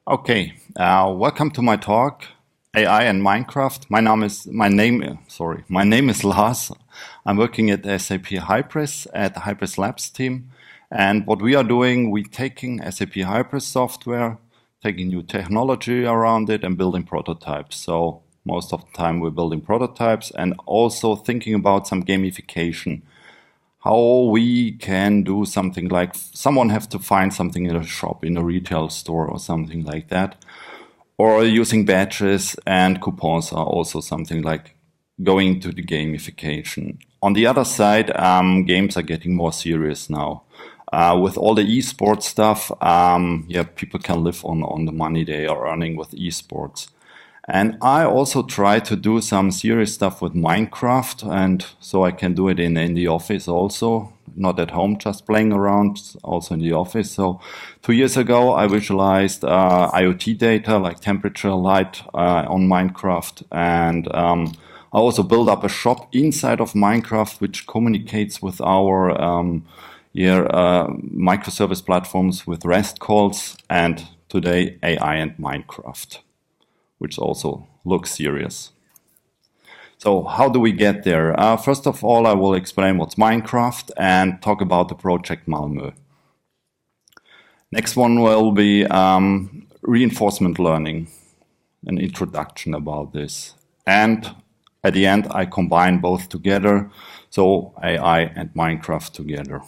Welcome to my talk, AI and Minecraft. My name is Lars. I'm working at SAP Hybris at the Hybris Labs team. And what we are doing, we're taking SAP Hybris software, taking new technology around it and building prototypes. So most of the time we're building prototypes and also thinking about some gamification. How we can do something like someone has to find something in a shop, in a retail store or something like that. Or using badges and coupons are also something like going to the gamification. On the other side, games are getting more serious now. With all the esports stuff, people can live on the money they are earning with esports. And I also try to do some serious stuff with Minecraft, and so I can do it in the office also, not at home, just playing around, also in the office. So 2 years ago, I visualized IoT data like temperature, light on Minecraft, and I also built up a shop inside of Minecraft which communicates with our microservice platforms with REST calls, and today AI and Minecraft, which also looks serious. So how do we get there? First of all, I will explain what's Minecraft and talk about the project Malmo. Next one will be reinforcement learning, an introduction about this. And at the end, I combine both together, so AI and Minecraft together.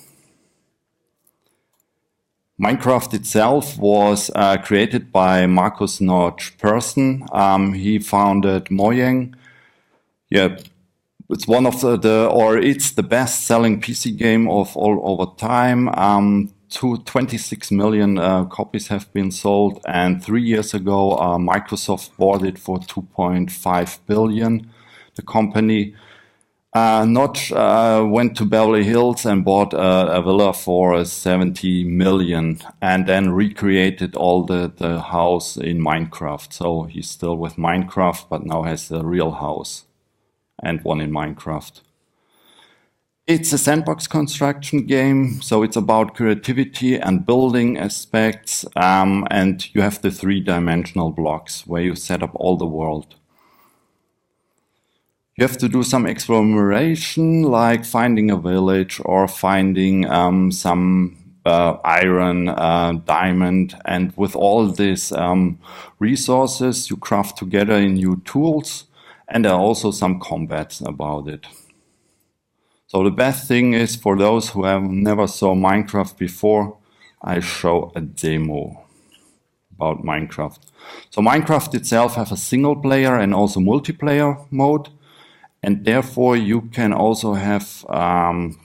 Minecraft itself was created by Markus Notch Persson. He founded Mojang. It's one of it's the best-selling PC game of all over time. 26 million copies have been sold, and 3 years ago, Microsoft bought it for 2.5 billion. The company Notch went to Beverly Hills and bought a villa for 70 million and then recreated all the house in Minecraft. So he's still with Minecraft, but now has a real house and one in Minecraft. It's a sandbox construction game, so it's about creativity and building aspects, and you have the 3-dimensional blocks where you set up all the world. You have to do some exploration, like finding a village or finding some iron, diamond, and with all these resources, you craft together in new tools, and there are also some combats about it. So the best thing is, for those who have never saw Minecraft before, I show a demo about Minecraft. So Minecraft itself has a single player and also multiplayer mode. And therefore, you can also have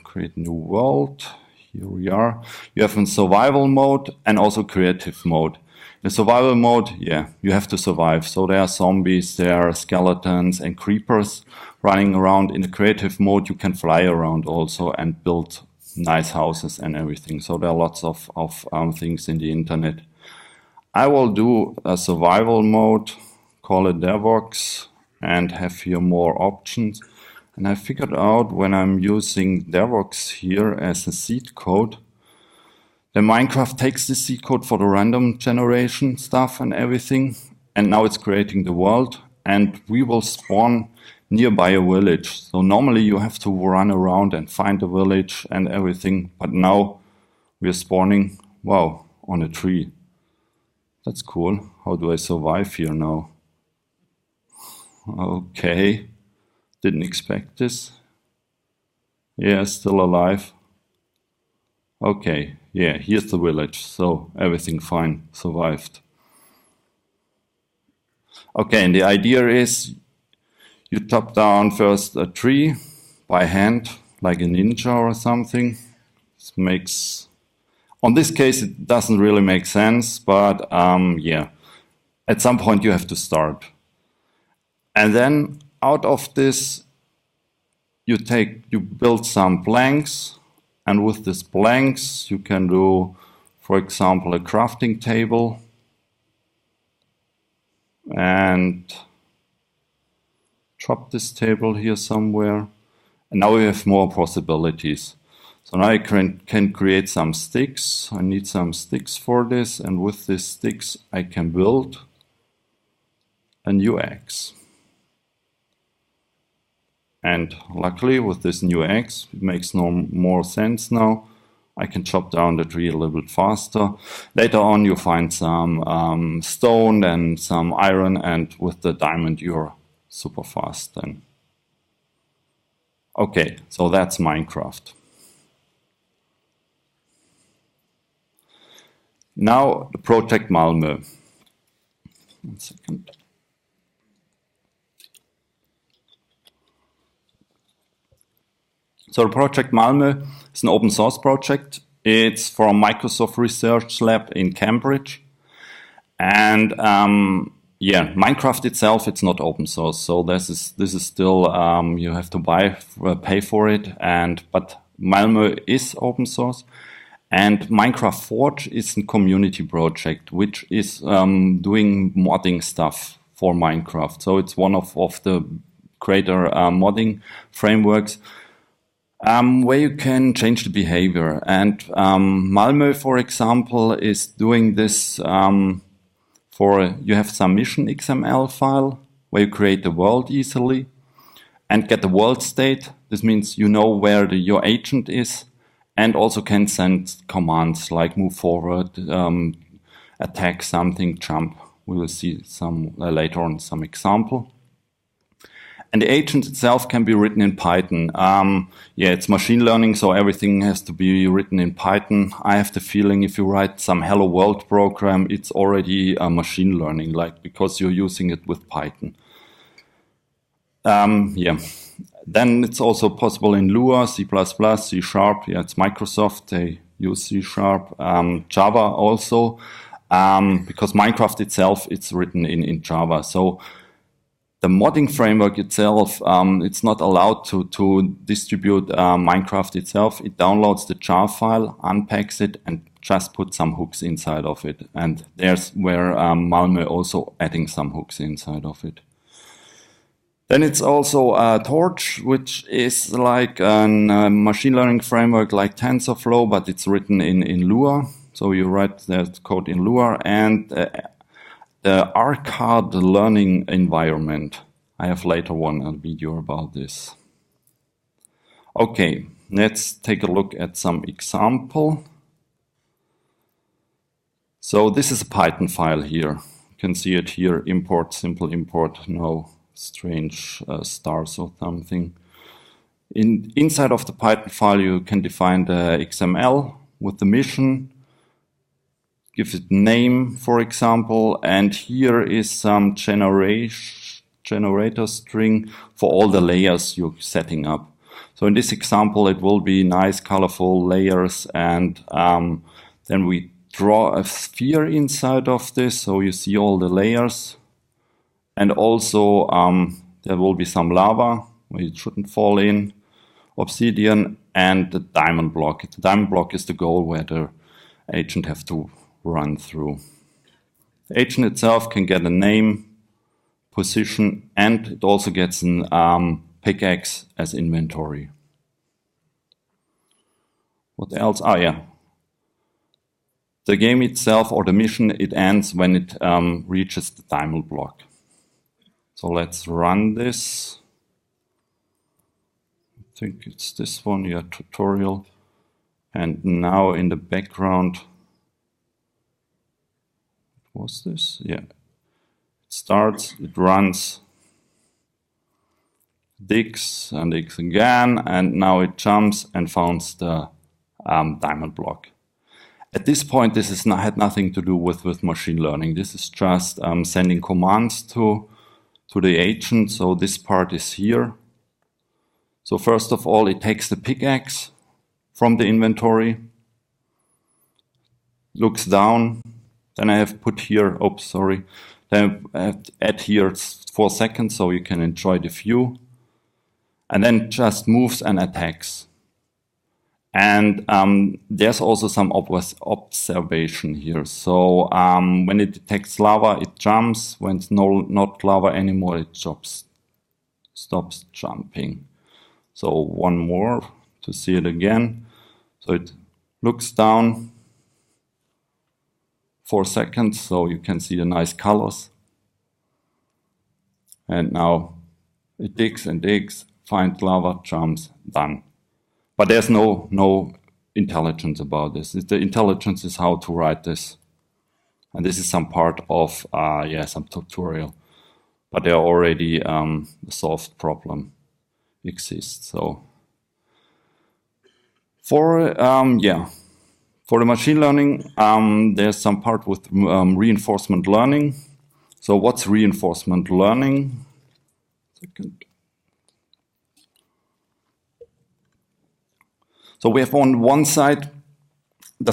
create new world. Here we are. You have a survival mode and also creative mode. In survival mode, you have to survive. So there are zombies, there are skeletons and creepers running around. In the creative mode, you can fly around also and build nice houses and everything. So there are lots of things in the internet. I will do a survival mode, call it Devoxx, and have here more options. And I figured out when I'm using Devoxx here as a seed code, then Minecraft takes the seed code for the random generation stuff and everything, and now it's creating the world, and we will spawn nearby a village. So normally you have to run around and find a village and everything, but now we're spawning, on a tree. That's cool. How do I survive here now? Okay, didn't expect this. Still alive. Okay, here's the village, so everything fine, survived. Okay, and the idea is you chop down first a tree by hand, like a ninja or something. On this case, it doesn't really make sense, but at some point you have to start. And then out of this, you build some planks, and with these planks, you can do, for example, a crafting table, and drop this table here somewhere. And now we have more possibilities. So now I can create some sticks. I need some sticks for this, and with these sticks I can build a new X. And luckily with this new X, it makes no more sense now. I can chop down the tree a little bit faster. Later on you find some stone and some iron, and with the diamond you're super fast then. Okay, so that's Minecraft. Now the project Malmo. 1 second. So the project Malmo is an open source project. It's from Microsoft Research Lab in Cambridge. And yeah, Minecraft itself, it's not open source. So this is still, you have to pay for it. But Malmo is open source. And Minecraft Forge is a community project, which is doing modding stuff for Minecraft. So it's one of the greater modding frameworks where you can change the behavior. And Malmo, for example, is doing this you have some mission XML file where you create the world easily and get the world state. This means you know where your agent is, and also can send commands like move forward, attack something, jump. We will see some later on some example. And the agent itself can be written in Python. Yeah, it's machine learning, so everything has to be written in Python. I have the feeling if you write some Hello World program, it's already machine learning, because you're using it with Python. Yeah. Then it's also possible in Lua, C++, C#. Yeah, it's Microsoft. They use C#. Java also, because Minecraft itself, it's written in Java. So the modding framework itself, it's not allowed to distribute Minecraft itself. It downloads the jar file, unpacks it, and just put some hooks inside of it. And there's where Malmo also adding some hooks inside of it. Then it's also Torch, which is like a machine learning framework like TensorFlow, but it's written in Lua. So you write that code in Lua. And the arcade learning environment. I have later a video about this. Okay, let's take a look at some example. So this is a Python file here. You can see it here, import, simple import, no strange stars or something. Inside of the Python file you can define the XML with the mission, give it name, for example, and here is some generator string for all the layers you're setting up. So in this example it will be nice colorful layers, and then we draw a sphere inside of this so you see all the layers. And also there will be some lava where it shouldn't fall in, obsidian, and the diamond block. The diamond block is the goal where the agent have to run through. The agent itself can get a name, position, and it also gets an pickaxe as inventory. What else? Ah, yeah. The game itself, or the mission, it ends when it reaches the diamond block. So let's run this. I think it's this one, yeah, tutorial. And now in the background, what was this? Yeah. It starts, it runs, digs and digs again, and now it jumps and finds the diamond block. At this point, this had nothing to do with machine learning. This is just sending commands to the agent. So this part is here. So first of all, it takes the pickaxe from the inventory, looks down, then I have put here, oops, sorry, then I have to add here 4 seconds so you can enjoy the view, and then just moves and attacks. And there's also some observation here. So when it detects lava, it jumps. When it's not lava anymore, it stops jumping. So one more to see it again. So it looks down 4 seconds, so you can see the nice colors. And now it digs and digs, finds lava, jumps, done. But there's no intelligence about this. The intelligence is how to write this. And this is some part of some tutorial. But there already a solved problem exists. So for the machine learning, there's some part with reinforcement learning. So what's reinforcement learning? So we have on one side the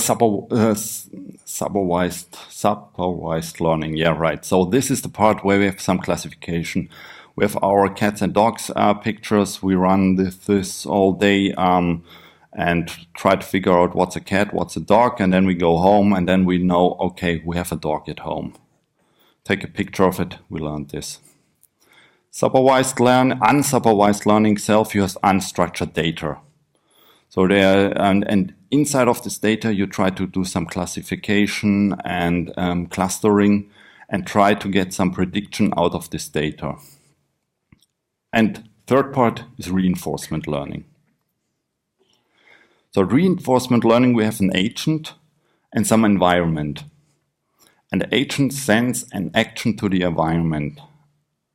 supervised learning. Yeah, right. So this is the part where we have some classification. We have our cats and dogs pictures. We run this all day and try to figure out what's a cat, what's a dog, and then we go home and then we know, okay, we have a dog at home. Take a picture of it, we learned this. Unsupervised learning self-use unstructured data. So there, and inside of this data, you try to do some classification and clustering and try to get some prediction out of this data. And third part is reinforcement learning. So reinforcement learning, we have an agent and some environment. And the agent sends an action to the environment.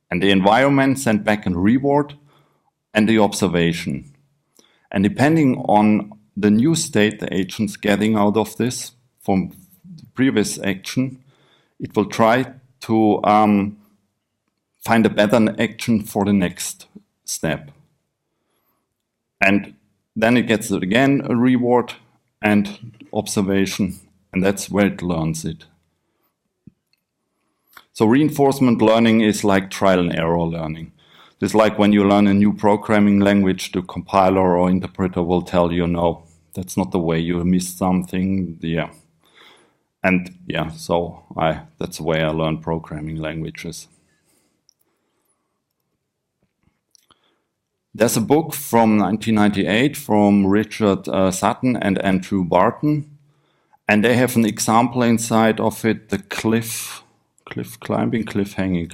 And the environment sends back a reward and the observation. And depending on the new state the agent's getting out of this from the previous action, it will try to find a better action for the next step. And then it gets again a reward and observation, and that's where it learns it. So reinforcement learning is like trial and error learning. It's like when you learn a new programming language, the compiler or interpreter will tell you, no, that's not the way, you missed something. Yeah. And yeah, so that's the way I learn programming languages. There's a book from 1998 from Richard Sutton and Andrew Barton. And they have an example inside of it, the cliff climbing, cliff hanging,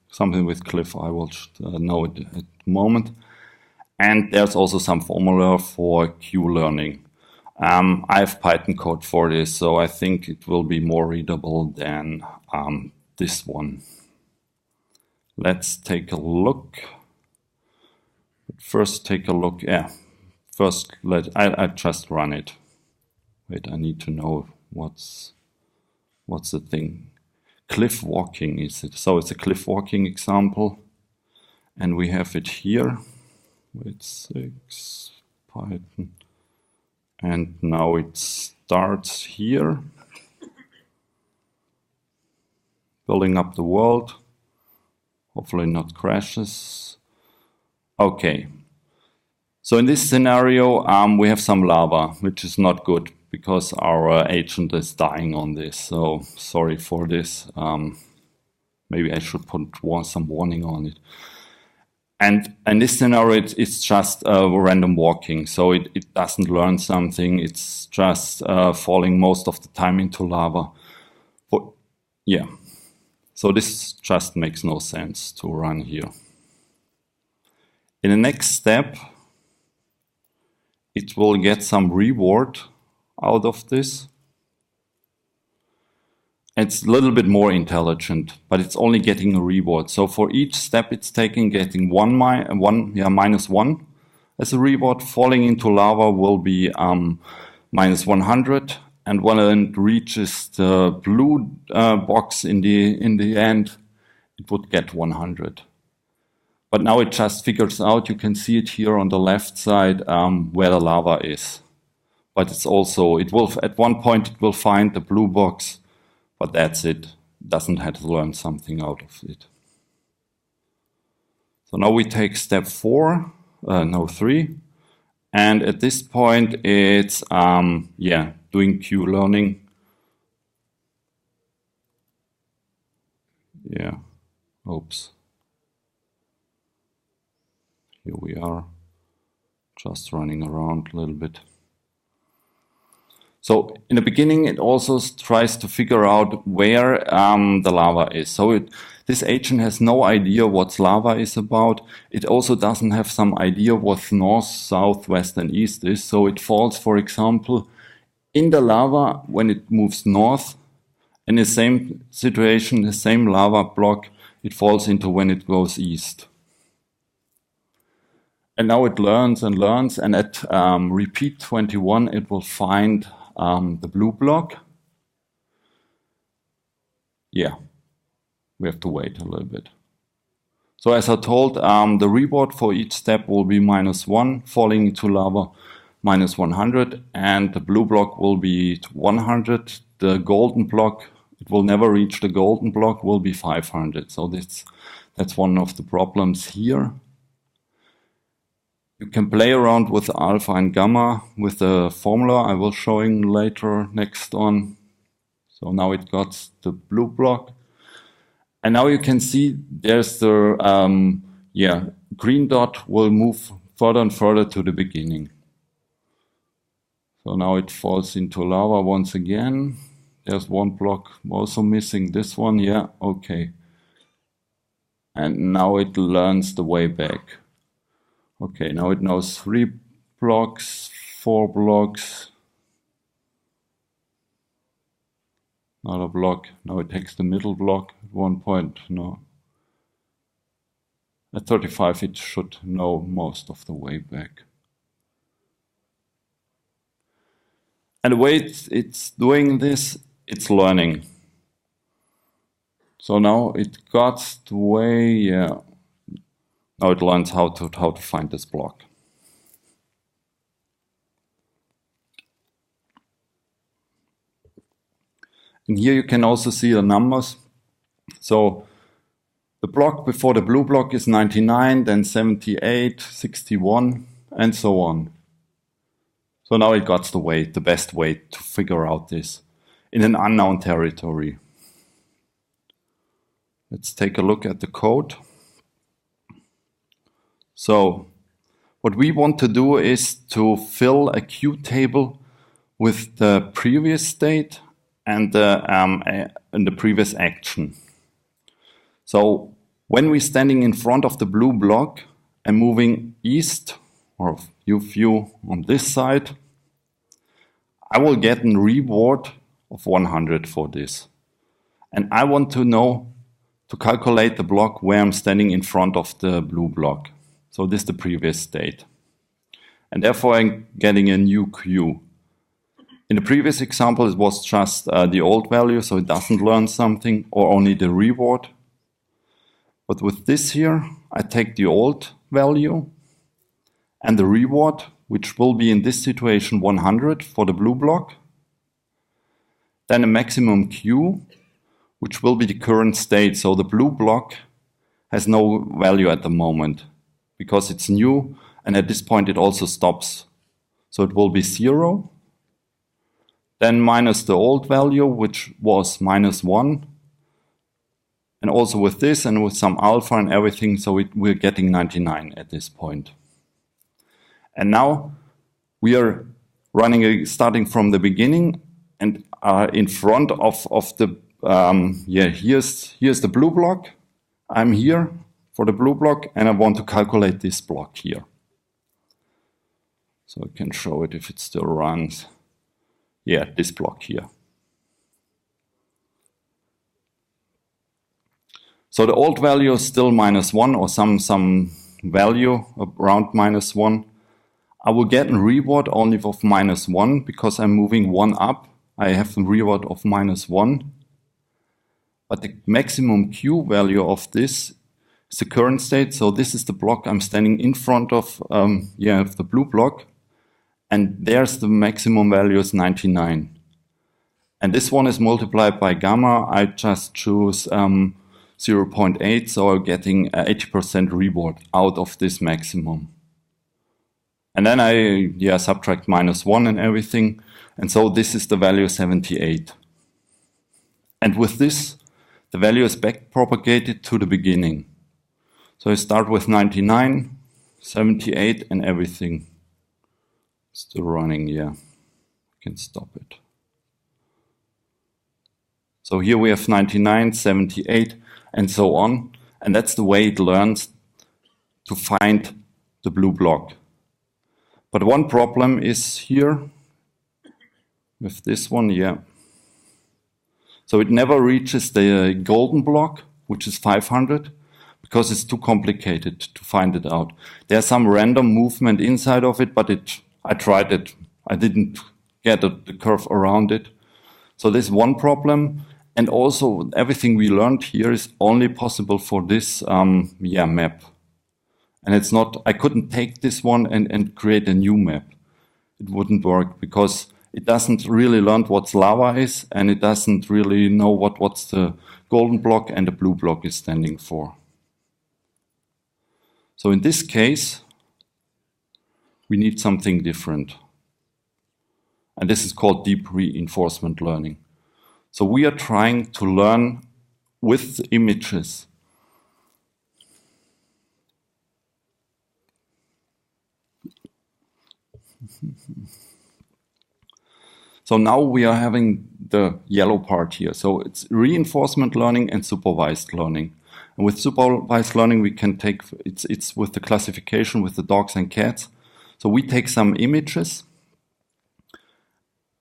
something with cliff, I will know it at the moment. And there's also some formula for Q-learning. I have Python code for this, so I think it will be more readable than this one. Let's take a look. First, take a look. Yeah. First, I just run it. Wait, I need to know what's the thing. Cliff walking is it? So it's a cliff walking example, and we have it here with 6 Python, and now it starts here, building up the world. Hopefully not crashes. Okay. So in this scenario, we have some lava, which is not good because our agent is dying on this. So sorry for this. Maybe I should put some warning on it. And in this scenario, it's just random walking. So it doesn't learn something. It's just falling most of the time into lava. But yeah. So this just makes no sense to run here. In the next step, it will get some reward out of this. It's a little bit more intelligent, but it's only getting a reward. So for each step it's taking, getting -1 as a reward. Falling into lava will be -100, and when it reaches the blue box in the end, it would get 100. But now it just figures out, you can see it here on the left side, where the lava is. But it's also, at one point it will find the blue box, but that's it. It doesn't have to learn something out of it. So now we take step 3. And at this point it's, doing Q-learning. Yeah, oops. Here we are, just running around a little bit. So in the beginning, it also tries to figure out where the lava is. So this agent has no idea what lava is about. It also doesn't have some idea what north, south, west, and east is. So it falls, for example, in the lava when it moves north. In the same situation, the same lava block, it falls into when it goes east. And now it learns and learns, and at repeat 21, it will find the blue block. Yeah, we have to wait a little bit. So as I told, the reward for each step will be -1, falling into lava, -100, and the blue block will be 100. The golden block, it will never reach the golden block, will be 500. So that's one of the problems here. You can play around with alpha and gamma with the formula I will showing later next on. So now it got the blue block. And now you can see there's the green dot will move further and further to the beginning. So now it falls into lava once again. There's one block also missing, this one, yeah, okay. And now it learns the way back. Okay, now it knows 3 blocks, 4 blocks. Another block. Now it takes the middle block at one point. No. At 35 it should know most of the way back. And the way it's doing this, it's learning. So now it got the way, yeah. Now it learns how to find this block. And here you can also see the numbers. So the block before the blue block is 99, then 78, 61, and so on. So now it got the best way to figure out this in an unknown territory. Let's take a look at the code. So what we want to do is to fill a queue table with the previous state and the previous action. So when we're standing in front of the blue block and moving east, or view on this side, I will get a reward of 100 for this. And I want to know to calculate the block where I'm standing in front of the blue block. So this is the previous state. And therefore I'm getting a new queue. In the previous example, it was just the old value, so it doesn't learn something, or only the reward. But with this here, I take the old value and the reward, which will be in this situation 100 for the blue block. Then a maximum queue, which will be the current state. So the blue block has no value at the moment because it's new, and at this point it also stops. So it will be 0. Then minus the old value, which was -1. And also with this and with some alpha and everything, so we're getting 99 at this point. And now we are starting from the beginning and are in front of the, here's the blue block. I'm here for the blue block and I want to calculate this block here. So I can show it if it still runs. Yeah, this block here. So the old value is still -1 or some value around -1. I will get a reward only of -1 because I'm moving 1 up. I have a reward of -1. But the maximum Q value of this is the current state. So this is the block I'm standing in front of, the blue block. And there's the maximum value is 99. And this one is multiplied by gamma. I just choose 0.8, so I'm getting 80% reward out of this maximum. And then I subtract -1 and everything. And so this is the value 78. And with this, the value is back propagated to the beginning. So I start with 99, 78 and everything. Still running, yeah. can stop it. So here we have 99, 78, and so on. And that's the way it learns to find the blue block. But one problem is here with this one, yeah. So it never reaches the golden block, which is 500, because it's too complicated to find it out. There's some random movement inside of it, but I tried it. I didn't get the curve around it. So there's one problem. And also everything we learned here is only possible for this map. And it's not, I couldn't take this one and create a new map. It wouldn't work because it doesn't really learn what lava is, and it doesn't really know what's the golden block and the blue block is standing for. So in this case, we need something different. And this is called deep reinforcement learning. So we are trying to learn with images. So now we are having the yellow part here. So it's reinforcement learning and supervised learning. And with supervised learning, we can take, it's with the classification with the dogs and cats. So we take some images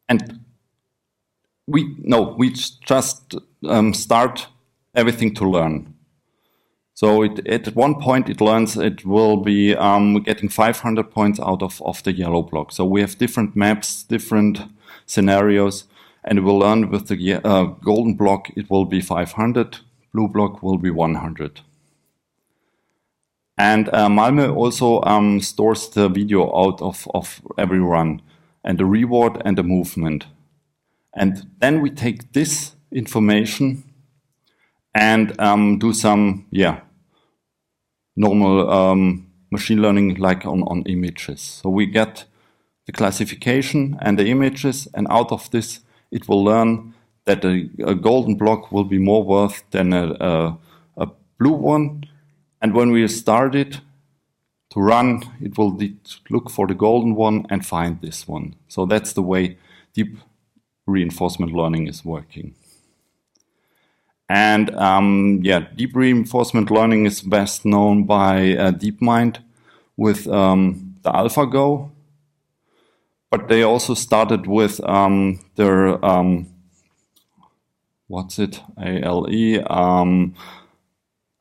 and we just start everything to learn. So at one point it learns it will be getting 500 points out of the yellow block. So we have different maps, different scenarios, and it will learn with the golden block it will be 500, blue block will be 100. And Malmo also stores the video out of every run, and the reward and the movement. And then we take this information and do some, normal machine learning like on images. So we get the classification and the images, and out of this it will learn that a golden block will be more worth than a blue one. And when we start it to run, it will look for the golden one and find this one. So that's the way deep reinforcement learning is working. And deep reinforcement learning is best known by DeepMind with the AlphaGo. But they also started with their,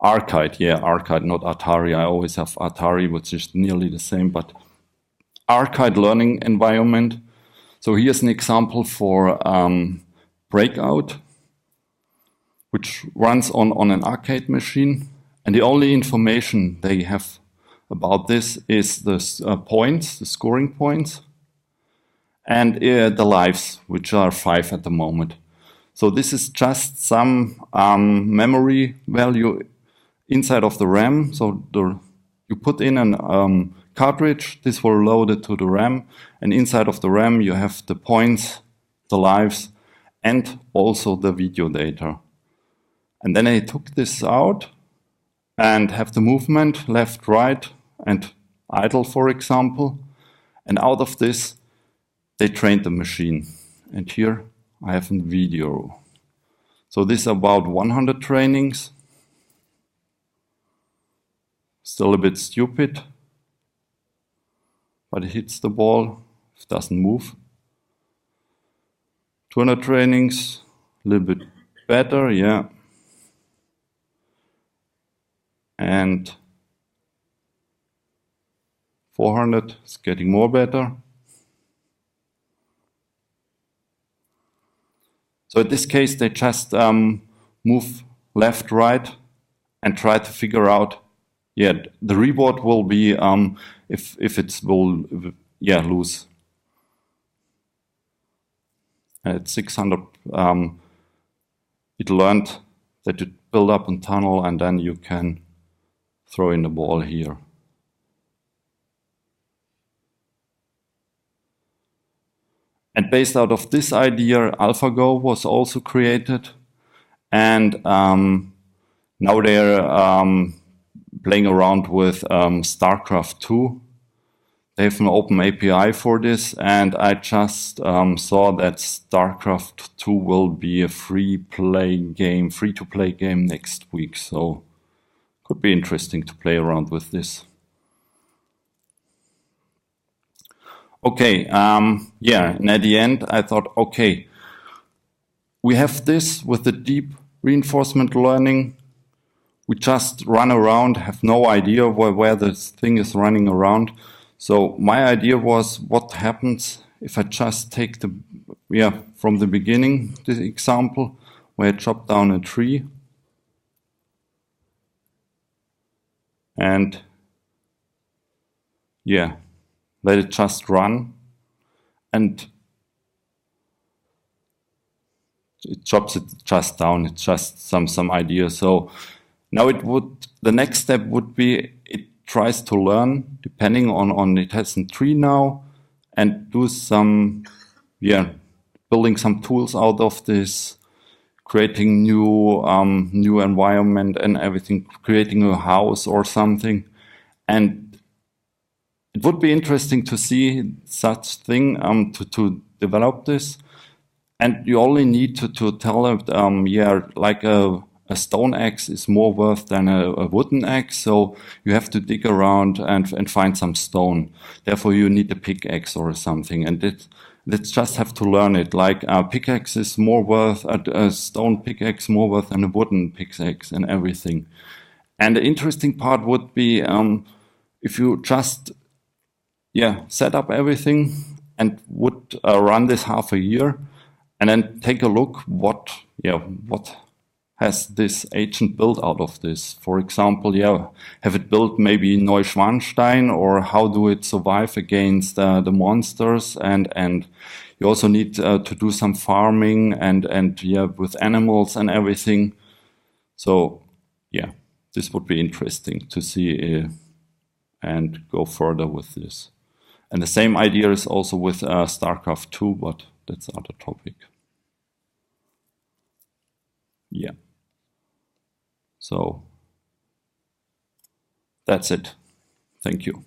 Arcade. Yeah, Arcade, not Atari. I always have Atari, which is nearly the same, but Arcade learning environment. So here's an example for Breakout, which runs on an arcade machine. And the only information they have about this is the points, the scoring points, and the lives, which are 5 at the moment. So this is just some memory value inside of the RAM. So you put in an cartridge, this will load it to the RAM, and inside of the RAM you have the points, the lives, and also the video data. And then I took this out and have the movement left, right, and idle, for example. And out of this, they trained the machine. And here I have a video. So this is about 100 trainings. Still a bit stupid, but it hits the ball, it doesn't move. 200 trainings, a little bit better, yeah. And 400 is getting more better. So in this case, they just move left, right, and try to figure out, the reward will be if it will, lose. At 600, it learned that you build up a tunnel and then you can throw in the ball here. And based out of this idea, AlphaGo was also created. And now they're playing around with StarCraft 2. they have an open API for this, and I just saw that StarCraft 2 will be a free-to-play game next week. So could be interesting to play around with this. Okay, yeah, and at the end I thought, okay, we have this with the deep reinforcement learning. We just run around, have no idea where this thing is running around. So my idea was, what happens if I just take from the beginning, this example, where I chop down a tree and let it just run, and it chops it just down. It's just some idea. So now the next step would be, it tries to learn, depending on it has a tree now, and do some, building some tools out of this, creating new environment and everything, creating a house or something. And it would be interesting to see such thing, to develop this. And you only need to tell it, like a stone axe is more worth than a wooden axe. So you have to dig around and find some stone. Therefore, you need a pickaxe or something. And let's just have to learn it. Like a pickaxe is more worth, a stone pickaxe more worth than a wooden pickaxe, and everything. And the interesting part would be, if you just set up everything and would run this half a year, and then take a look what has this agent built out of this. For example, have it built maybe Neuschwanstein, or how do it survive against the monsters? And you also need to do some farming and with animals and everything. So this would be interesting to see and go further with this. And the same idea is also with StarCraft 2, but that's another topic. So that's it. Thank you.